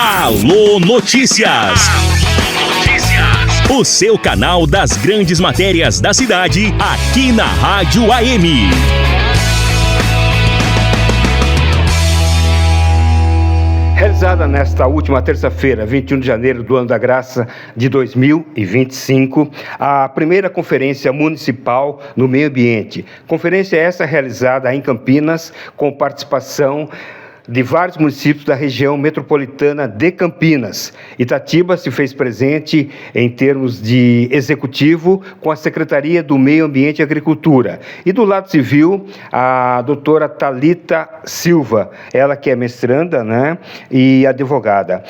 Alô Notícias. O seu canal das grandes matérias da cidade, aqui na Rádio AM. Realizada nesta última terça-feira, 21 de janeiro do ano da graça de 2025, a primeira Conferência Municipal no Meio Ambiente. Conferência essa realizada em Campinas, com participação de vários municípios da região metropolitana de Campinas. Itatiba se fez presente em termos de executivo com a Secretaria do Meio Ambiente e Agricultura. E do lado civil, a doutora Thalita Silva, ela que é mestranda, e advogada.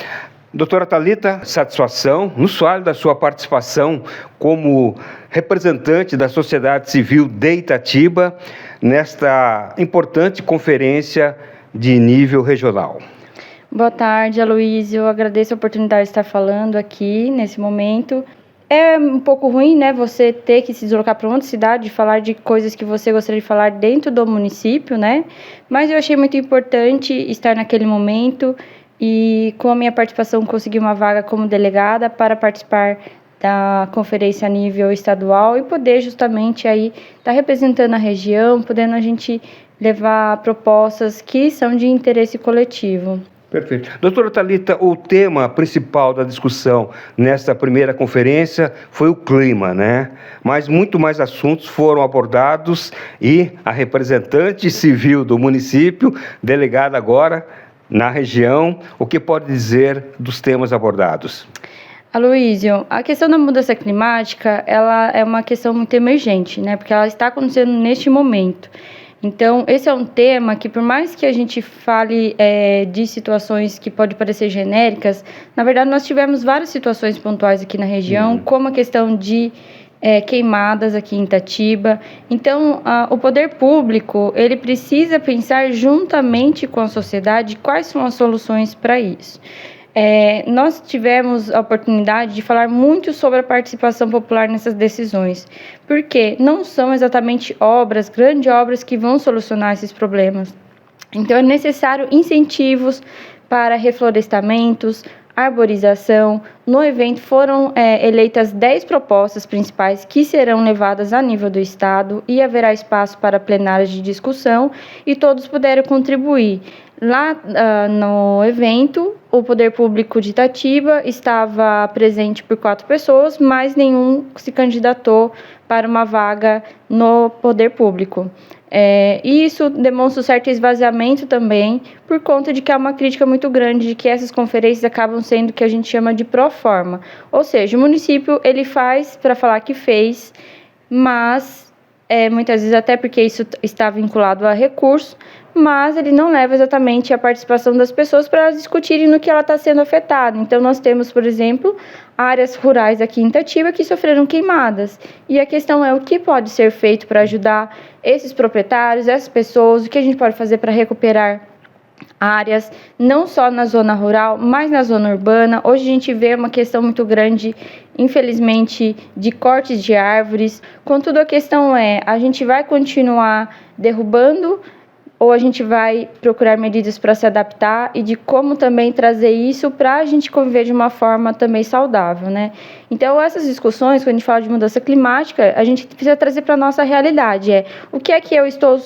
Doutora Thalita, satisfação, nos fale da sua participação como representante da sociedade civil de Itatiba nesta importante conferência de nível regional. Boa tarde, Aloysio. Eu agradeço a oportunidade de estar falando aqui nesse momento. É um pouco ruim, você ter que se deslocar para outra cidade e falar de coisas que você gostaria de falar dentro do município, Mas eu achei muito importante estar naquele momento e, com a minha participação, consegui uma vaga como delegada para participar da conferência a nível estadual e poder justamente aí estar representando a região, podendo a gente levar propostas que são de interesse coletivo. Perfeito. Doutora Thalita, o tema principal da discussão nesta primeira conferência foi o clima, Mas muito mais assuntos foram abordados e a representante civil do município, delegada agora na região, o que pode dizer dos temas abordados? Aloysio, a questão da mudança climática, ela é uma questão muito emergente, Porque ela está acontecendo neste momento. Então, esse é um tema que, por mais que a gente fale de situações que podem parecer genéricas, na verdade, nós tivemos várias situações pontuais aqui na região, como a questão de queimadas aqui em Itatiba. Então, o poder público, ele precisa pensar juntamente com a sociedade quais são as soluções para isso. Nós tivemos a oportunidade de falar muito sobre a participação popular nessas decisões, porque não são exatamente grandes obras que vão solucionar esses problemas. Então, é necessário incentivos para reflorestamentos, arborização. No evento foram eleitas 10 propostas principais que serão levadas a nível do Estado e haverá espaço para plenárias de discussão e todos puderam contribuir. Lá no evento, o Poder Público de Itatiba estava presente por 4 pessoas, mas nenhum se candidatou para uma vaga no Poder Público. E isso demonstra um certo esvaziamento também, por conta de que há uma crítica muito grande de que essas conferências acabam sendo o que a gente chama de pro forma. Ou seja, o município ele faz para falar que fez, mas muitas vezes até porque isso está vinculado a recurso, mas ele não leva exatamente a participação das pessoas para elas discutirem no que ela está sendo afetada. Então, nós temos, por exemplo, áreas rurais aqui em Itatiba que sofreram queimadas. E a questão é o que pode ser feito para ajudar esses proprietários, essas pessoas, o que a gente pode fazer para recuperar áreas, não só na zona rural, mas na zona urbana. Hoje a gente vê uma questão muito grande, infelizmente, de cortes de árvores. Contudo, a questão a gente vai continuar derrubando ou a gente vai procurar medidas para se adaptar e de como também trazer isso para a gente conviver de uma forma também saudável, Então, essas discussões, quando a gente fala de mudança climática, a gente precisa trazer para a nossa realidade. O que é que eu estou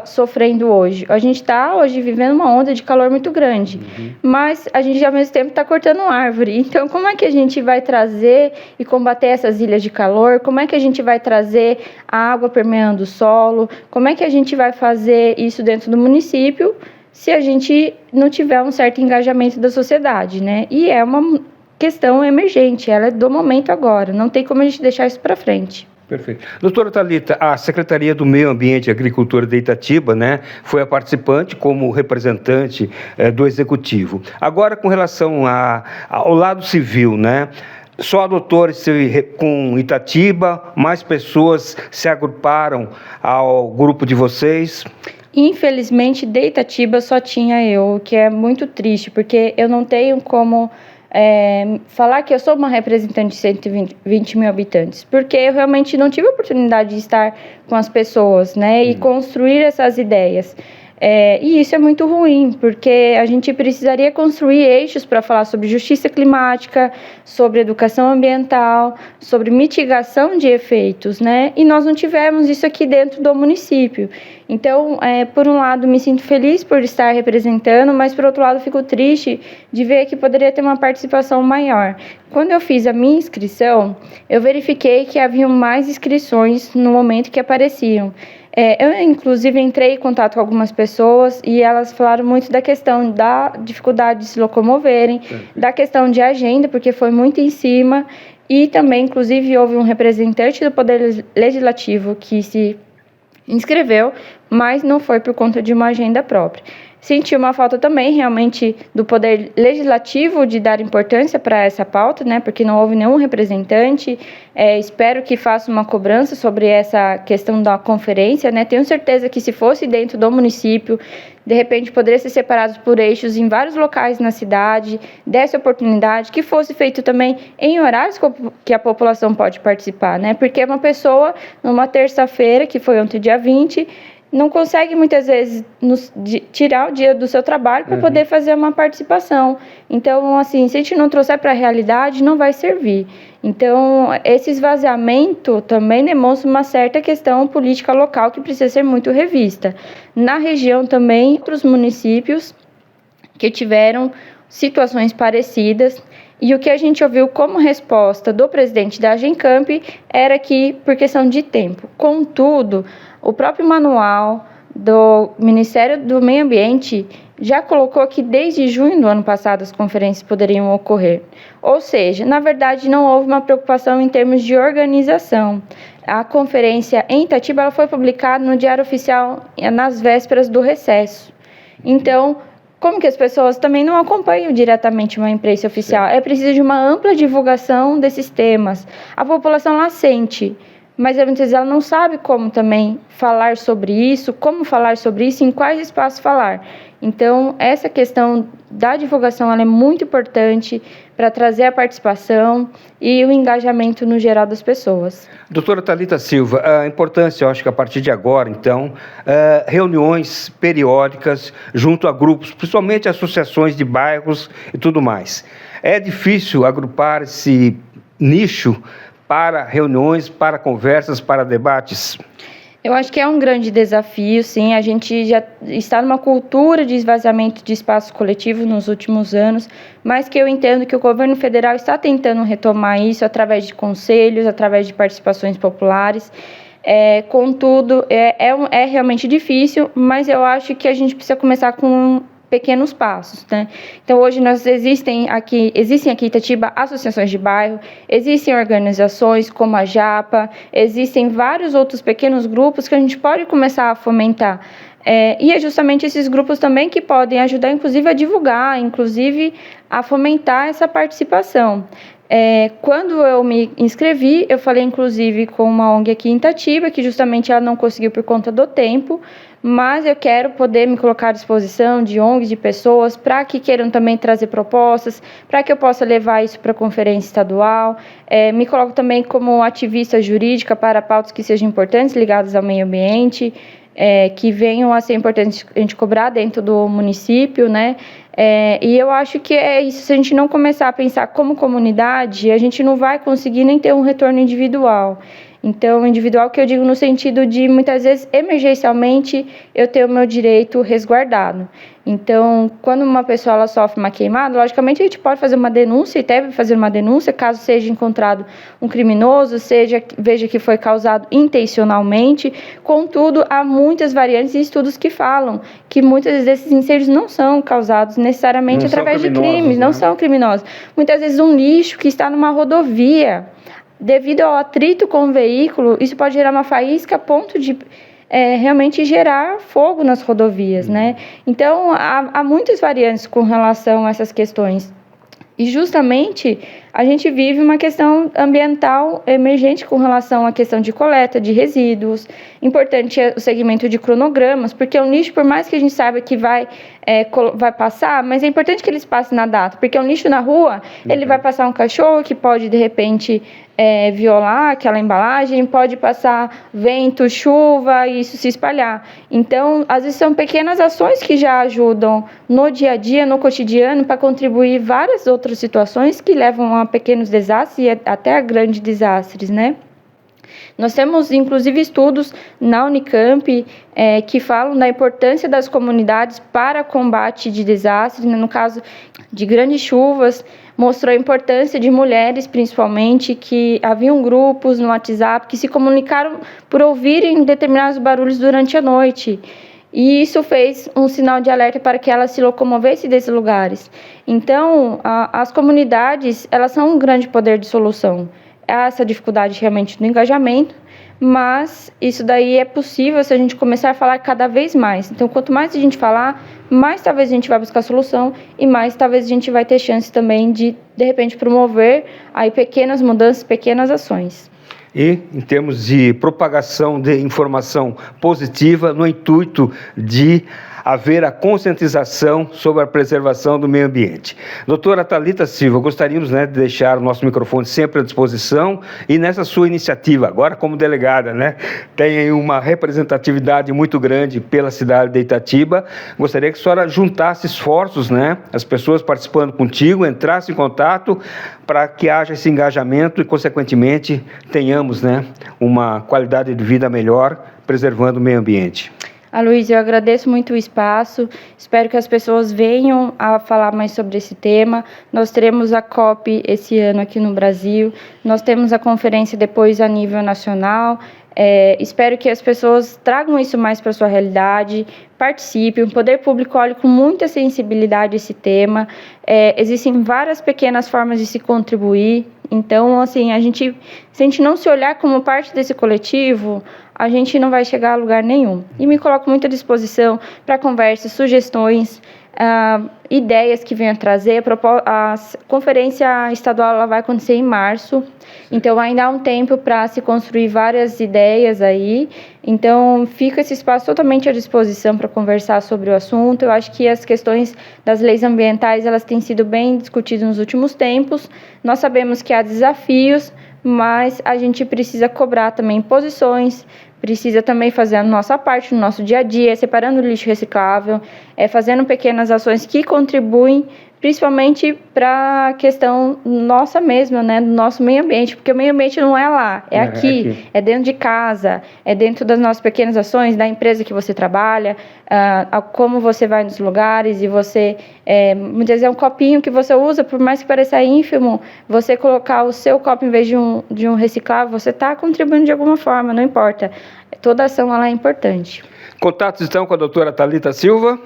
sofrendo hoje? A gente está hoje vivendo uma onda de calor muito grande, mas a gente, ao mesmo tempo, está cortando árvore. Então, como é que a gente vai trazer e combater essas ilhas de calor? Como é que a gente vai trazer a água permeando o solo? Como é que a gente vai fazer isso dentro do município se a gente não tiver um certo engajamento da sociedade, E é uma questão emergente, ela é do momento agora, não tem como a gente deixar isso para frente. Perfeito. Doutora Thalita, a Secretaria do Meio Ambiente e Agricultura de Itatiba, foi a participante como representante do Executivo. Agora, com relação ao lado civil, só a doutora esteve com Itatiba, mais pessoas se agruparam ao grupo de vocês? Infelizmente, de Itatiba só tinha eu, o que é muito triste, porque eu não tenho como falar que eu sou uma representante de 120 mil habitantes, porque eu realmente não tive a oportunidade de estar com as pessoas, e construir essas ideias. E isso é muito ruim, porque a gente precisaria construir eixos para falar sobre justiça climática, sobre educação ambiental, sobre mitigação de efeitos, né? E nós não tivemos isso aqui dentro do município. Então, por um lado, me sinto feliz por estar representando, mas, por outro lado, fico triste de ver que poderia ter uma participação maior. Quando eu fiz a minha inscrição, eu verifiquei que haviam mais inscrições no momento que apareciam. Eu, inclusive, entrei em contato com algumas pessoas e elas falaram muito da questão da dificuldade de se locomoverem, da questão de agenda, porque foi muito em cima, e também, inclusive, houve um representante do Poder Legislativo que se inscreveu, mas não foi por conta de uma agenda própria. Senti uma falta também, realmente, do Poder Legislativo de dar importância para essa pauta, né, porque não houve nenhum representante. Espero que faça uma cobrança sobre essa questão da conferência, né. Tenho certeza que, se fosse dentro do município, de repente poderia ser separado por eixos em vários locais na cidade, desse oportunidade, que fosse feito também em horários que a população pode participar, né, porque uma pessoa, numa terça-feira, que foi ontem, dia 20, não consegue, muitas vezes, tirar o dia do seu trabalho para poder fazer uma participação. Então, assim, se a gente não trouxer para a realidade, não vai servir. Então, esse esvaziamento também demonstra uma certa questão política local que precisa ser muito revista. Na região também, outros municípios que tiveram situações parecidas, e o que a gente ouviu como resposta do presidente da Agencamp era que, por questão de tempo. Contudo, o próprio manual do Ministério do Meio Ambiente já colocou que desde junho do ano passado as conferências poderiam ocorrer. Ou seja, na verdade, não houve uma preocupação em termos de organização. A conferência em Itatiba ela foi publicada no Diário Oficial nas vésperas do recesso. Então, como que as pessoas também não acompanham diretamente uma imprensa oficial? É preciso de uma ampla divulgação desses temas. A população lá sente, mas muitas vezes ela não sabe como também falar sobre isso, em quais espaços falar. Então, essa questão da divulgação ela é muito importante para trazer a participação e o engajamento no geral das pessoas. Doutora Thalita Silva, a importância, eu acho que a partir de agora, então, reuniões periódicas junto a grupos, principalmente associações de bairros e tudo mais. É difícil agrupar esse nicho para reuniões, para conversas, para debates? Eu acho que é um grande desafio, sim. A gente já está numa cultura de esvaziamento de espaço coletivo nos últimos anos, mas que eu entendo que o governo federal está tentando retomar isso através de conselhos, através de participações populares. Contudo, é realmente difícil, mas eu acho que a gente precisa começar com pequenos passos, né? Então, hoje existem aqui em Itatiba associações de bairro, existem organizações como a JAPA, existem vários outros pequenos grupos que a gente pode começar a fomentar. E é justamente esses grupos também que podem ajudar, inclusive, a divulgar, inclusive, a fomentar essa participação. Quando eu me inscrevi, eu falei, inclusive, com uma ONG aqui em Itatiba, que justamente ela não conseguiu por conta do tempo, mas eu quero poder me colocar à disposição de ONGs, de pessoas, para que queiram também trazer propostas, para que eu possa levar isso para a conferência estadual. Me coloco também como ativista jurídica para pautas que sejam importantes, ligadas ao meio ambiente, que venham a ser importantes a gente cobrar dentro do município, né? E eu acho que é isso, se a gente não começar a pensar como comunidade, a gente não vai conseguir nem ter um retorno individual. Então, individual que eu digo no sentido de, muitas vezes, emergencialmente, eu ter o meu direito resguardado. Então, quando uma pessoa ela sofre uma queimada, logicamente a gente pode fazer uma denúncia e deve fazer uma denúncia caso seja encontrado um criminoso, veja que foi causado intencionalmente. Contudo, há muitas variantes e estudos que falam que muitos desses incêndios não são causados necessariamente através de crimes, não são criminosos. Muitas vezes um lixo que está numa rodovia, devido ao atrito com o veículo, isso pode gerar uma faísca a ponto de realmente gerar fogo nas rodovias, né? Então, há muitas variantes com relação a essas questões. E, justamente, a gente vive uma questão ambiental emergente com relação à questão de coleta de resíduos. Importante é o segmento de cronogramas, porque o lixo, por mais que a gente saiba que vai passar, mas é importante que eles passem na data, porque um lixo na rua, ele vai passar um cachorro que pode, de repente, violar aquela embalagem, pode passar vento, chuva e isso se espalhar. Então, às vezes são pequenas ações que já ajudam no dia a dia, no cotidiano, para contribuir várias outras situações que levam a pequenos desastres e até a grandes desastres, né? Nós temos, inclusive, estudos na Unicamp que falam da importância das comunidades para combate de desastres, né? No caso de grandes chuvas, mostrou a importância de mulheres, principalmente, que haviam grupos no WhatsApp que se comunicaram por ouvirem determinados barulhos durante a noite. E isso fez um sinal de alerta para que elas se locomovessem desses lugares. Então, as comunidades, elas são um grande poder de solução. Há essa dificuldade realmente do engajamento, mas isso daí é possível se a gente começar a falar cada vez mais. Então, quanto mais a gente falar, mais talvez a gente vai buscar solução e mais talvez a gente vai ter chance também de repente, promover aí pequenas mudanças, pequenas ações. E em termos de propagação de informação positiva, no intuito de haver a conscientização sobre a preservação do meio ambiente. Doutora Thalita Silva, gostaríamos de deixar o nosso microfone sempre à disposição e nessa sua iniciativa, agora como delegada, tem aí uma representatividade muito grande pela cidade de Itatiba. Gostaria que a senhora juntasse esforços, as pessoas participando contigo, entrassem em contato para que haja esse engajamento e, consequentemente, tenhamos uma qualidade de vida melhor, preservando o meio ambiente. Aloysio, eu agradeço muito o espaço, espero que as pessoas venham a falar mais sobre esse tema. Nós teremos a COP esse ano aqui no Brasil, nós temos a conferência depois a nível nacional. Espero que as pessoas tragam isso mais para a sua realidade, participem, o poder público olhe com muita sensibilidade esse tema. Existem várias pequenas formas de se contribuir, então, assim, se a gente não se olhar como parte desse coletivo, a gente não vai chegar a lugar nenhum. E me coloco muito à disposição para conversas, sugestões, ideias que venham trazer. A conferência estadual ela vai acontecer em março, então ainda há um tempo para se construir várias ideias aí. Então, fica esse espaço totalmente à disposição para conversar sobre o assunto. Eu acho que as questões das leis ambientais, elas têm sido bem discutidas nos últimos tempos. Nós sabemos que há desafios, mas a gente precisa cobrar também posições, precisa também fazer a nossa parte no nosso dia a dia, separando o lixo reciclável, fazendo pequenas ações que contribuem principalmente para a questão nossa mesma, do nosso meio ambiente, porque o meio ambiente não é lá, é aqui, é dentro de casa, é dentro das nossas pequenas ações, da empresa que você trabalha, como você vai nos lugares e você, muitas vezes é um copinho que você usa, por mais que pareça ínfimo, você colocar o seu copo em vez de um reciclável, você está contribuindo de alguma forma, não importa, toda ação ela é importante. Contatos então com a doutora Thalita Silva?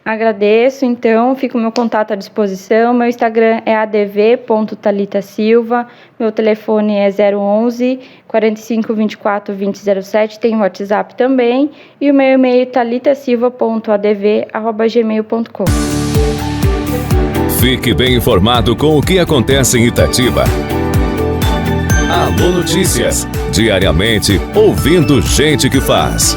Agradeço, então, fica o meu contato à disposição. Meu Instagram é adv.thalitasilva, meu telefone é 011 45 24 2007, tem o WhatsApp também, e o meu e-mail é thalitasilva.adv@gmail.com. Fique bem informado com o que acontece em Itatiba. Alô Notícias, diariamente ouvindo gente que faz.